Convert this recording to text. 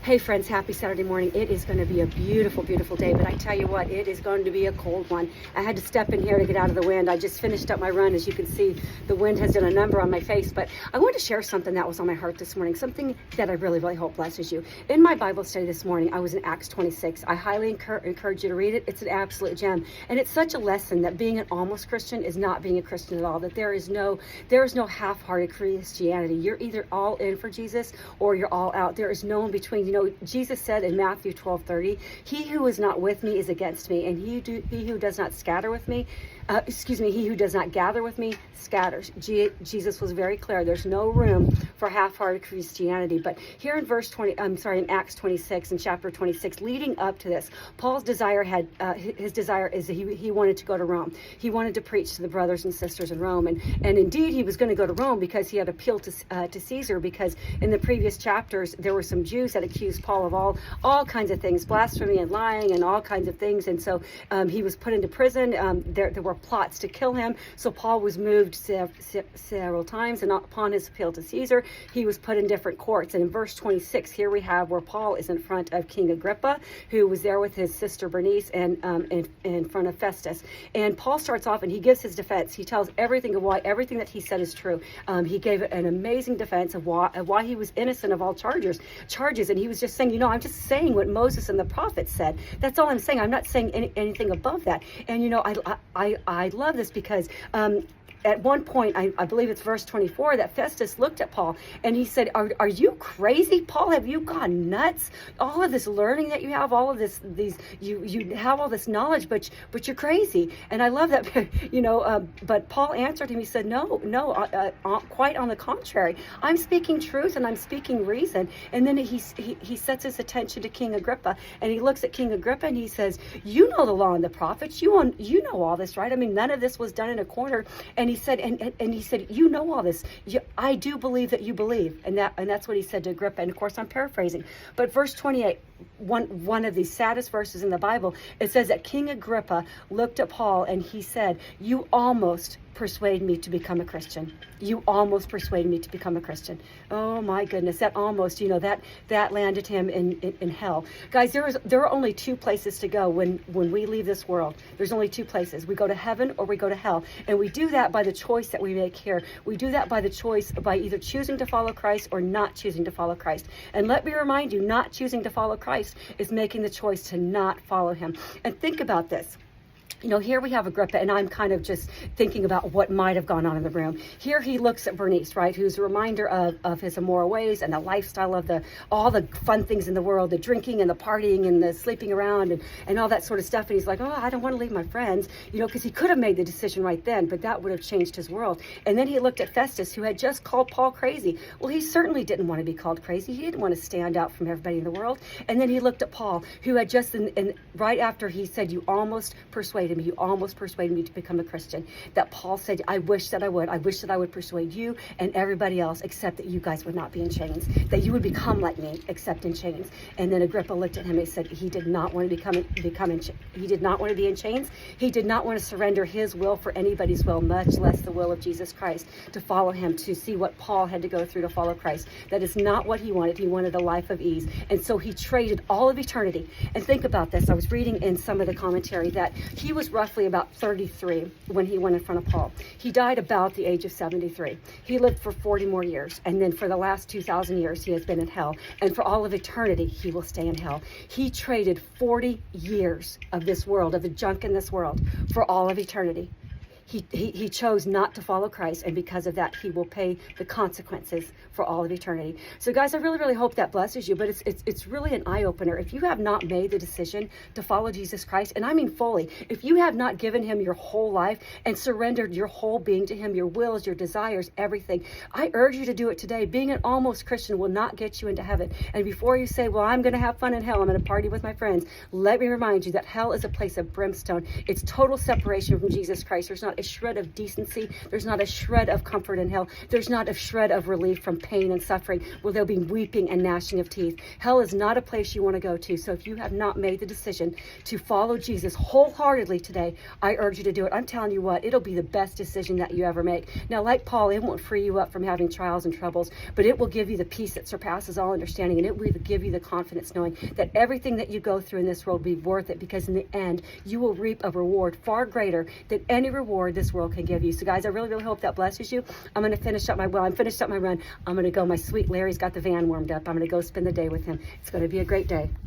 Hey friends, happy Saturday morning. It is going to be a beautiful, beautiful day, but I tell you what, it is going to be a cold one. I had to step in here to get out of the wind. I just finished up my run. As you can see, the wind has done a number on my face, but I want to share something that was on my heart this morning, something that I really, really hope blesses you. In my Bible study this morning, I was in Acts 26. I highly encourage you to read it. It's an absolute gem, and it's such a lesson that being an almost Christian is not being a Christian at all, that there is no half-hearted Christianity. You're either all in for Jesus or you're all out. There is no in between. You know, Jesus said in Matthew 12:30, "He who is not with me is against me, and he who does not scatter with me, he who does not gather with me scatters." Jesus was very clear. There's no room for half-hearted Christianity. But here in in Acts 26, in chapter 26, leading up to this, Paul's desire his desire is that he wanted to go to Rome. He wanted to preach to the brothers and sisters in Rome, and indeed he was going to go to Rome because he had appealed to Caesar, because in the previous chapters there were some Jews that accused Paul of all kinds of things, blasphemy and lying and all kinds of things, and so he was put into prison. There were plots to kill him, so Paul was moved several times, and upon his appeal to Caesar, he was put in different courts. And in verse 26, here we have where Paul is in front of King Agrippa, who was there with his sister Bernice, and in front of Festus. And Paul starts off and he gives his defense. He tells everything that he said is true. He gave an amazing defense of why he was innocent of all charges, and he was just saying, I'm just saying what Moses and the prophets said. That's all I'm saying. I'm not saying anything above that. And I love this because at one point, I believe it's verse 24, that Festus looked at Paul and he said, are you crazy, Paul? Have you gone nuts? All of this learning that you have, all of you have all this knowledge, but you're crazy. And I love that, but Paul answered him. He said, no, quite on the contrary. I'm speaking truth and I'm speaking reason. And then he sets his attention to King Agrippa, and he looks at King Agrippa and he says, you know the law and the prophets. You know all this, right? I mean, none of this was done in a corner. And he said, and he said, you know all this. I do believe that you believe. And that's what he said to Agrippa. And of course, I'm paraphrasing. But verse 28, one of the saddest verses in the Bible, it says that King Agrippa looked at Paul and he said, you almost persuade me to become a Christian. You almost persuaded me to become a Christian. Oh my goodness, that almost, that landed him in hell. Guys, there are only two places to go when we leave this world. There's only two places. We go to heaven or we go to hell. And we do that by the choice that we make here. We do that by the choice, by either choosing to follow Christ or not choosing to follow Christ. And let me remind you, not choosing to follow Christ is making the choice to not follow him. And think about this. Here we have Agrippa, and I'm kind of just thinking about what might have gone on in the room. Here he looks at Bernice, right, who's a reminder of his immoral ways and the lifestyle of all the fun things in the world, the drinking and the partying and the sleeping around and all that sort of stuff. And he's like, I don't want to leave my friends, because he could have made the decision right then, but that would have changed his world. And then he looked at Festus, who had just called Paul crazy. Well, he certainly didn't want to be called crazy. He didn't want to stand out from everybody in the world. And then he looked at Paul, who had just, and right after he said, you almost persuaded me to become a Christian, that Paul said, I wish that I would persuade you and everybody else, except that you guys would not be in chains, that you would become like me, except in chains. And then Agrippa looked at him and said he did not want to he did not want to be in chains. He did not want to surrender his will for anybody's will, much less the will of Jesus Christ, to follow him, to see what Paul had to go through to follow Christ. That is not what he wanted. He wanted a life of ease. And so he traded all of eternity. And think about this. I was reading in some of the commentary that he was roughly about 33 when he went in front of Paul. He died about the age of 73. He lived for 40 more years, and then for the last 2,000 years he has been in hell, and for all of eternity he will stay in hell. He traded 40 years of this world, of the junk in this world, for all of eternity. He chose not to follow Christ, and because of that, he will pay the consequences for all of eternity. So guys, I really, really hope that blesses you, but it's really an eye-opener. If you have not made the decision to follow Jesus Christ, and I mean fully, if you have not given him your whole life and surrendered your whole being to him, your wills, your desires, everything, I urge you to do it today. Being an almost Christian will not get you into heaven. And before you say, well, I'm going to have fun in hell, I'm going to party with my friends, let me remind you that hell is a place of brimstone. It's total separation from Jesus Christ. There's not not a shred of decency. There's not a shred of comfort in hell. There's not a shred of relief from pain and suffering where there'll be weeping and gnashing of teeth. Hell is not a place you want to go to. So if you have not made the decision to follow Jesus wholeheartedly today, I urge you to do it. I'm telling you what, it'll be the best decision that you ever make. Now, like Paul, it won't free you up from having trials and troubles, but it will give you the peace that surpasses all understanding, and it will give you the confidence knowing that everything that you go through in this world will be worth it, because in the end, you will reap a reward far greater than any reward this world can give you. So guys, I really, really hope that blesses you. I'm going to finish up I'm finished up my run. I'm going to go. My sweet Larry's got the van warmed up. I'm going to go spend the day with him. It's going to be a great day.